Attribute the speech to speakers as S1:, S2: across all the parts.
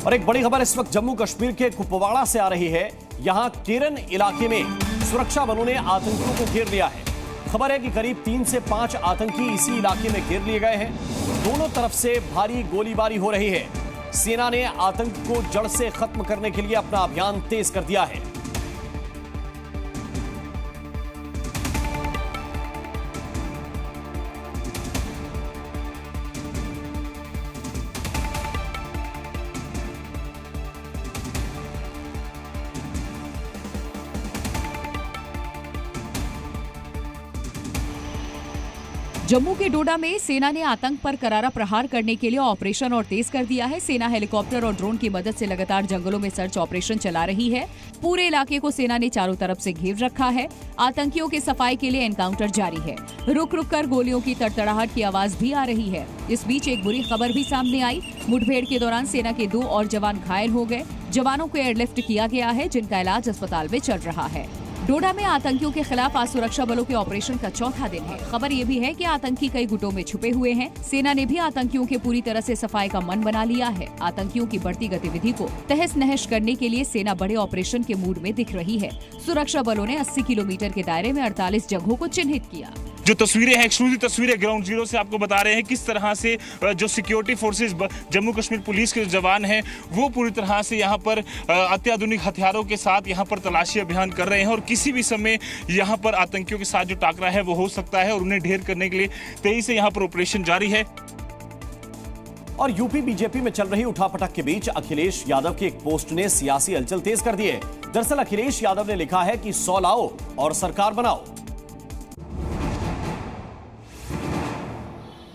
S1: और एक बड़ी खबर इस वक्त जम्मू कश्मीर के कुपवाड़ा से आ रही है। यहां केरन इलाके में सुरक्षा बलों ने आतंकियों को घेर लिया है। खबर है कि करीब 3 से 5 आतंकी इसी इलाके में घेर लिए गए हैं। दोनों तरफ से भारी गोलीबारी हो रही है। सेना ने आतंक को जड़ से खत्म करने के लिए अपना अभियान तेज कर दिया है।
S2: जम्मू के डोडा में सेना ने आतंक पर करारा प्रहार करने के लिए ऑपरेशन और तेज कर दिया है। सेना हेलीकॉप्टर और ड्रोन की मदद से लगातार जंगलों में सर्च ऑपरेशन चला रही है। पूरे इलाके को सेना ने चारों तरफ से घेर रखा है। आतंकियों के सफाई के लिए एनकाउंटर जारी है। रुक रुक कर गोलियों की तड़तड़ाहट की आवाज भी आ रही है। इस बीच एक बुरी खबर भी सामने आई। मुठभेड़ के दौरान सेना के 2 और जवान घायल हो गए। जवानों को एयरलिफ्ट किया गया है, जिनका इलाज अस्पताल में चल रहा है। डोडा में आतंकियों के खिलाफ आज सुरक्षा बलों के ऑपरेशन का चौथा दिन है। खबर ये भी है कि आतंकी कई गुटों में छुपे हुए हैं। सेना ने भी आतंकियों के पूरी तरह से सफाई का मन बना लिया है। आतंकियों की बढ़ती गतिविधि को तहस नहस करने के लिए सेना बड़े ऑपरेशन के मूड में दिख रही है। सुरक्षा बलों ने 80 किलोमीटर के दायरे में 48 जगहों को चिन्हित किया।
S3: जो तस्वीरें हैं, एक्सक्लूसिव तस्वीरें ग्राउंड जीरो से आपको बता रहे हैं किस तरह से जो security forces Jammu Kashmir police के जवान हैं वो पूरी तरह से यहाँ पर अत्याधुनिक हथियारों के साथ यहाँ पर तलाशी अभियान कर रहे हैं और किसी भी समय यहाँ पर आतंकियों के साथ जो टाकरा है वो हो सकता है और उन्हें ढेर करने के लिए तेजी से यहाँ पर ऑपरेशन जारी है।
S1: और यूपी बीजेपी में चल रही उठापटक के बीच अखिलेश यादव की एक पोस्ट ने सियासी हलचल तेज कर दी है। दरअसल अखिलेश यादव ने लिखा है कि 100 लाओ और सरकार बनाओ।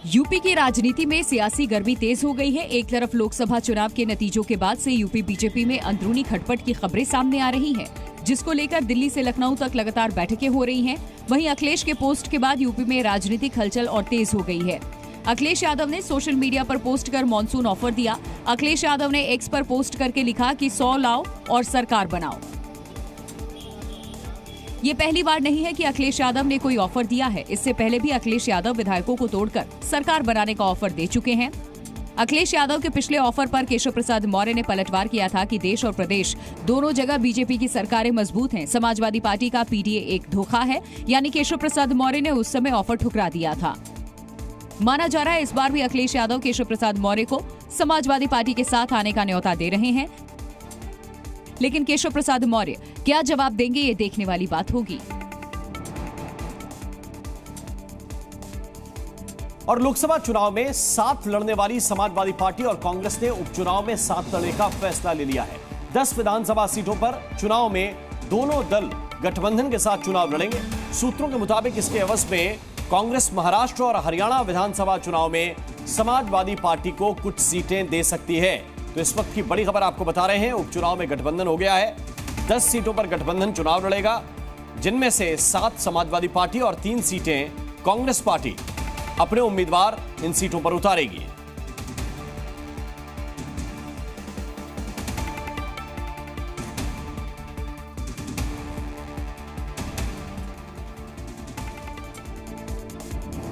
S2: यूपी की राजनीति में सियासी गर्मी तेज हो गई है। एक तरफ लोकसभा चुनाव के नतीजों के बाद से यूपी बीजेपी में अंदरूनी खटपट की खबरें सामने आ रही हैं, जिसको लेकर दिल्ली से लखनऊ तक लगातार बैठकें हो रही हैं। वहीं अखिलेश के पोस्ट के बाद यूपी में राजनीतिक हलचल और तेज हो गई है। अखिलेश यादव ने सोशल मीडिया पर पोस्ट कर मॉनसून ऑफर दिया। अखिलेश यादव ने एक्स पर पोस्ट करके लिखा कि 100 लाओ और सरकार बनाओ। ये पहली बार नहीं है कि अखिलेश यादव ने कोई ऑफर दिया है। इससे पहले भी अखिलेश यादव विधायकों को तोड़कर सरकार बनाने का ऑफर दे चुके हैं। अखिलेश यादव के पिछले ऑफर पर केशव प्रसाद मौर्य ने पलटवार किया था कि देश और प्रदेश दोनों जगह बीजेपी की सरकारें मजबूत हैं। समाजवादी पार्टी का पीडीए एक धोखा है, यानी केशव प्रसाद मौर्य ने उस समय ऑफर ठुकरा दिया था। माना जा रहा है इस बार भी अखिलेश यादव केशव प्रसाद मौर्य को समाजवादी पार्टी के साथ आने का न्योता दे रहे हैं। लेकिन केशव प्रसाद मौर्य क्या जवाब देंगे, ये देखने वाली बात होगी।
S1: और लोकसभा चुनाव में साथ लड़ने वाली समाजवादी पार्टी और कांग्रेस ने उपचुनाव में साथ लड़ने का फैसला ले लिया है। 10 विधानसभा सीटों पर चुनाव में दोनों दल गठबंधन के साथ चुनाव लड़ेंगे। सूत्रों के मुताबिक इसके एवज में कांग्रेस महाराष्ट्र और हरियाणा विधानसभा चुनाव में समाजवादी पार्टी को कुछ सीटें दे सकती है। तो इस वक्त की बड़ी खबर आपको बता रहे हैं, उपचुनाव में गठबंधन हो गया है। 10 सीटों पर गठबंधन चुनाव लड़ेगा, जिनमें से 7 समाजवादी पार्टी और 3 सीटें कांग्रेस पार्टी अपने उम्मीदवार इन सीटों पर उतारेगी।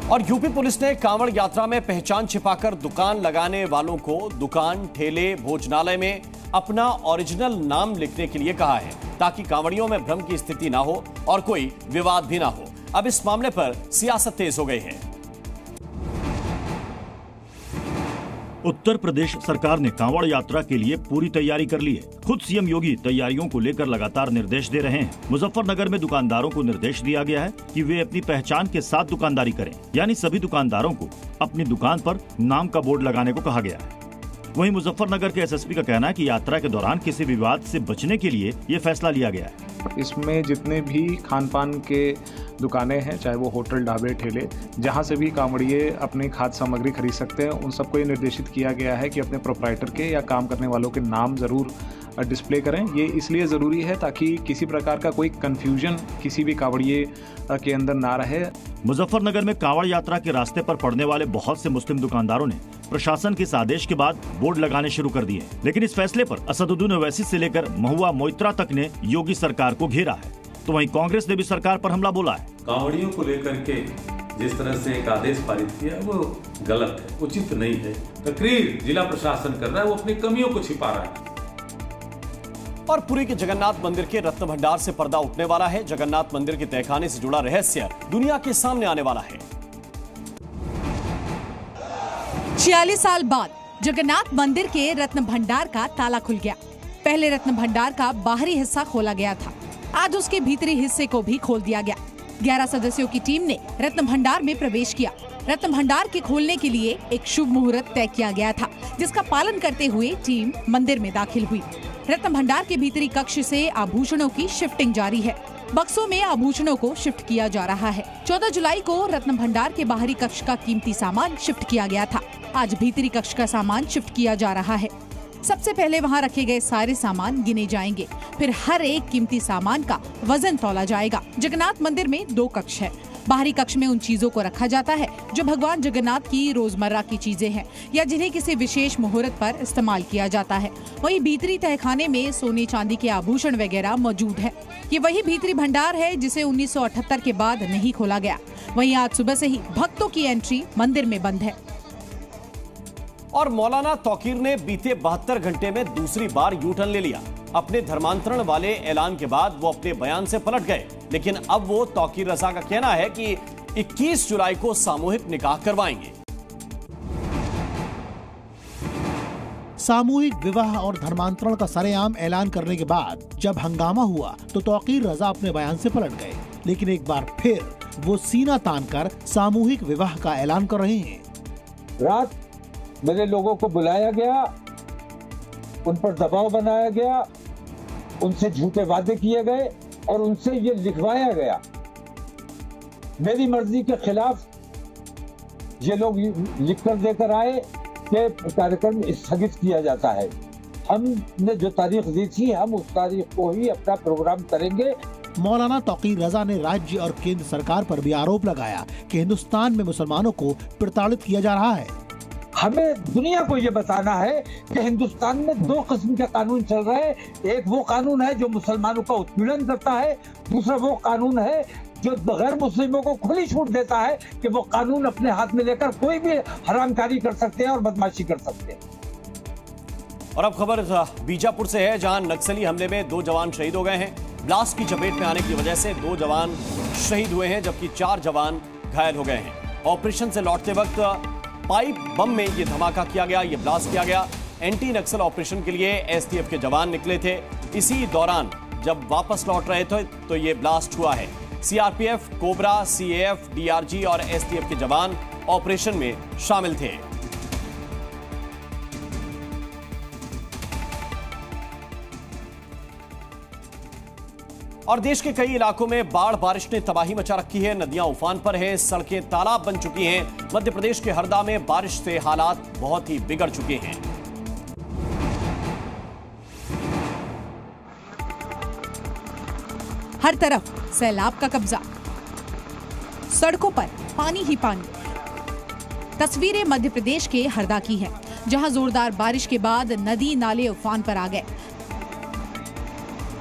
S1: और यूपी पुलिस ने कांवड़ यात्रा में पहचान छिपाकर दुकान लगाने वालों को दुकान, ठेले, भोजनालय में अपना ओरिजिनल नाम लिखने के लिए कहा है, ताकि कांवड़ियों में भ्रम की स्थिति ना हो और कोई विवाद भी ना हो। अब इस मामले पर सियासत तेज हो गई है।
S4: उत्तर प्रदेश सरकार ने कांवड़ यात्रा के लिए पूरी तैयारी कर ली है। खुद सीएम योगी तैयारियों को लेकर लगातार निर्देश दे रहे हैं। मुजफ्फरनगर में दुकानदारों को निर्देश दिया गया है कि वे अपनी पहचान के साथ दुकानदारी करें, यानी सभी दुकानदारों को अपनी दुकान पर नाम का बोर्ड लगाने को कहा गया है। वहीं मुजफ्फरनगर के एसएसपी का कहना है कि यात्रा के दौरान किसी विवाद से बचने के लिए ये फैसला लिया गया है।
S5: इसमें जितने भी खान पान के दुकानें हैं, चाहे वो होटल, ढाबे, ठेले, जहां से भी कांवड़िए अपनी खाद्य सामग्री खरीद सकते हैं, उन सबको ये निर्देशित किया गया है कि अपने प्रोप्राइटर के या काम करने वालों के नाम ज़रूर डिस्प्ले करें। ये इसलिए ज़रूरी है ताकि किसी प्रकार का कोई कन्फ्यूजन किसी भी कांवड़िए के अंदर ना रहे।
S4: मुजफ्फरनगर में कांवड़ यात्रा के रास्ते पर पड़ने वाले बहुत से मुस्लिम दुकानदारों ने प्रशासन के इस आदेश के बाद बोर्ड लगाने शुरू कर दिए, लेकिन इस फैसले पर असदुद्दीन ओवैसी से लेकर महुआ मोइत्रा तक ने योगी सरकार को घेरा है। तो वहीं कांग्रेस ने भी सरकार पर हमला बोला है।
S6: कांवड़ियों को लेकर के जिस तरह से एक आदेश पारित किया वो गलत है, उचित नहीं है। तकरीर जिला प्रशासन कर रहा है, वो अपनी कमियों को छिपा रहा है।
S1: और पुरी के जगन्नाथ मंदिर के रत्न भंडार से पर्दा उठने वाला है। जगन्नाथ मंदिर के तहखाने से जुड़ा रहस्य दुनिया के सामने आने वाला है।
S2: 46 साल बाद जगन्नाथ मंदिर के रत्न भंडार का ताला खुल गया। पहले रत्न भंडार का बाहरी हिस्सा खोला गया था, आज उसके भीतरी हिस्से को भी खोल दिया गया। 11 सदस्यों की टीम ने रत्न भंडार में प्रवेश किया। रत्न भंडार के खोलने के लिए एक शुभ मुहूर्त तय किया गया था, जिसका पालन करते हुए टीम मंदिर में दाखिल हुई। रत्न भंडार के भीतरी कक्ष से आभूषणों की शिफ्टिंग जारी है। बक्सों में आभूषणों को शिफ्ट किया जा रहा है। 14 जुलाई को रत्न भंडार के बाहरी कक्ष का कीमती सामान शिफ्ट किया गया था, आज भीतरी कक्ष का सामान शिफ्ट किया जा रहा है। सबसे पहले वहां रखे गए सारे सामान गिने जाएंगे, फिर हर एक कीमती सामान का वजन तौला जाएगा। जगन्नाथ मंदिर में 2 कक्ष है। बाहरी कक्ष में उन चीजों को रखा जाता है जो भगवान जगन्नाथ की रोजमर्रा की चीजें हैं या जिन्हें किसी विशेष मुहूर्त पर इस्तेमाल किया जाता है। वहीं भीतरी तहखाने में सोने चांदी के आभूषण वगैरह मौजूद है। ये वही भीतरी भंडार है जिसे 1978 के बाद नहीं खोला गया। वहीं आज सुबह से ही भक्तों की एंट्री मंदिर में बंद है।
S1: और मौलाना तौकीर ने बीते 72 घंटे में दूसरी बार यू टर्न ले लिया। अपने धर्मांतरण वाले ऐलान के बाद वो अपने बयान से पलट गए, लेकिन अब वो तौकीर रजा का कहना है कि 21 जुलाई को सामूहिक निकाह करवाएंगे।
S7: सामूहिक विवाह और धर्मांतरण का सरेआम ऐलान करने के बाद जब हंगामा हुआ तो तौकीर रजा अपने बयान से पलट गए, लेकिन एक बार फिर वो सीना तानकर सामूहिक विवाह का ऐलान कर रहे हैं।
S8: रात मेरे लोगों को बुलाया गया, उन पर दबाव बनाया गया, उनसे झूठे वादे किए गए और उनसे ये लिखवाया गया। मेरी मर्जी के खिलाफ ये लोग लिखकर देकर आए कि कार्यक्रम स्थगित किया जाता है। हमने जो तारीख दी थी, हम उस तारीख को ही अपना प्रोग्राम करेंगे।
S7: मौलाना तौकीर रजा ने राज्य और केंद्र सरकार पर भी आरोप लगाया कि हिंदुस्तान में मुसलमानों को प्रताड़ित किया जा रहा है।
S8: हमें दुनिया को ये बताना है कि हिंदुस्तान में 2 किस्म के कानून चल रहे हैं। एक वो कानून है जो मुसलमानों का उत्पीड़न करता है, दूसरा वो कानून है जो गैर मुस्लिमों को खुली छूट देता है कि वो कानून अपने हाथ में लेकर कोई भी हरामकारी कर सकते हैं और बदमाशी कर सकते हैं।
S1: और अब खबर बीजापुर से है, जहां नक्सली हमले में 2 जवान शहीद हो गए हैं। ब्लास्ट की चपेट में आने की वजह से 2 जवान शहीद हुए हैं, जबकि 4 जवान घायल हो गए हैं। ऑपरेशन से लौटते वक्त पाइप बम में ये धमाका किया गया, ये ब्लास्ट किया गया। एंटी नक्सल ऑपरेशन के लिए एसटीएफ के जवान निकले थे। इसी दौरान जब वापस लौट रहे थे तो ये ब्लास्ट हुआ है। सीआरपीएफ, कोबरा, सीएएफ, डीआरजी और एसटीएफ के जवान ऑपरेशन में शामिल थे। और देश के कई इलाकों में बाढ़ बारिश ने तबाही मचा रखी है। नदियां उफान पर हैं, सड़कें तालाब बन चुकी हैं। मध्य प्रदेश के हरदा में बारिश से हालात बहुत ही बिगड़ चुके हैं।
S2: हर तरफ सैलाब का कब्जा, सड़कों पर पानी ही पानी। तस्वीरें मध्य प्रदेश के हरदा की हैं, जहां जोरदार बारिश के बाद नदी नाले उफान पर आ गए।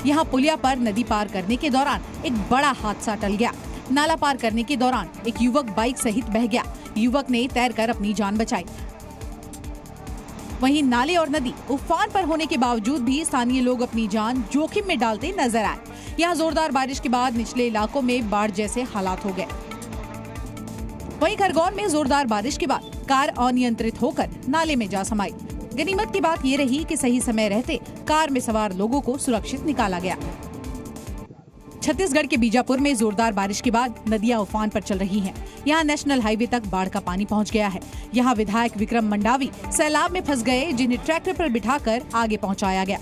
S2: यहाँ पुलिया पर नदी पार करने के दौरान एक बड़ा हादसा टल गया। नाला पार करने के दौरान एक युवक बाइक सहित बह गया। युवक ने तैरकर अपनी जान बचाई। वहीं नाले और नदी उफान पर होने के बावजूद भी स्थानीय लोग अपनी जान जोखिम में डालते नजर आए। यहाँ जोरदार बारिश के बाद निचले इलाकों में बाढ़ जैसे हालात हो गए। वहीं खरगोन में जोरदार बारिश के बाद कार अनियंत्रित होकर नाले में जा समाई। गनीमत की बात ये रही कि सही समय रहते कार में सवार लोगों को सुरक्षित निकाला गया। छत्तीसगढ़ के बीजापुर में जोरदार बारिश के बाद नदियां उफान पर चल रही हैं। यहाँ नेशनल हाईवे तक बाढ़ का पानी पहुंच गया है। यहाँ विधायक विक्रम मंडावी सैलाब में फंस गए, जिन्हें ट्रैक्टर पर बिठाकर आगे पहुंचाया गया।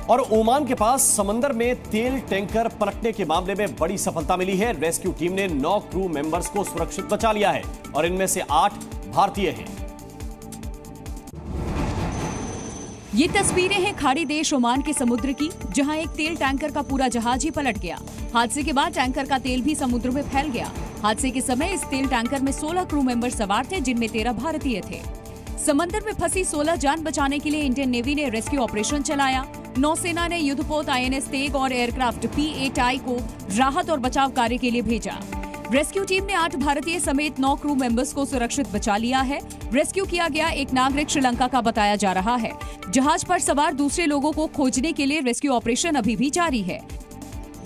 S1: और ओमान के पास समंदर में तेल टैंकर पलटने के मामले में बड़ी सफलता मिली है। रेस्क्यू टीम ने 9 क्रू मेंबर्स को सुरक्षित बचा लिया है और इनमें से 8 भारतीय हैं।
S2: ये तस्वीरें हैं खाड़ी देश ओमान के समुद्र की, जहां एक तेल टैंकर का पूरा जहाज ही पलट गया। हादसे के बाद टैंकर का तेल भी समुद्र में फैल गया। हादसे के समय इस तेल टैंकर में 16 क्रू मेंबर सवार थे, जिनमें 13 भारतीय थे। समंदर में फंसी 16 जान बचाने के लिए इंडियन नेवी ने रेस्क्यू ऑपरेशन चलाया। नौसेना ने युद्धपोत INS तेग और एयरक्राफ्ट P-8 I को राहत और बचाव कार्य के लिए भेजा। रेस्क्यू टीम ने 8 भारतीय समेत 9 क्रू मेंबर्स को सुरक्षित बचा लिया है। रेस्क्यू किया गया एक नागरिक श्रीलंका का बताया जा रहा है। जहाज पर सवार दूसरे लोगों को खोजने के लिए रेस्क्यू ऑपरेशन अभी भी जारी है।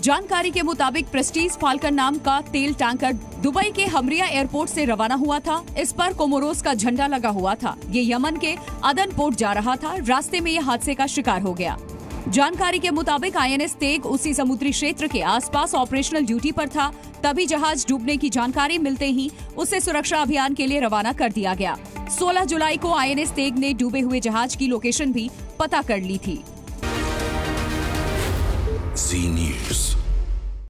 S2: जानकारी के मुताबिक प्रेस्टीज फाल्कन नाम का तेल टैंकर दुबई के हमरिया एयरपोर्ट से रवाना हुआ था। इस पर कोमोरोस का झंडा लगा हुआ था। ये यमन के अदन पोर्ट जा रहा था। रास्ते में ये हादसे का शिकार हो गया। जानकारी के मुताबिक INS तेग उसी समुद्री क्षेत्र के आसपास ऑपरेशनल ड्यूटी पर था। तभी जहाज डूबने की जानकारी मिलते ही उसे सुरक्षा अभियान के लिए रवाना कर दिया गया। 16 जुलाई को INS तेग ने डूबे हुए जहाज की लोकेशन भी पता कर ली थी।
S9: Z News।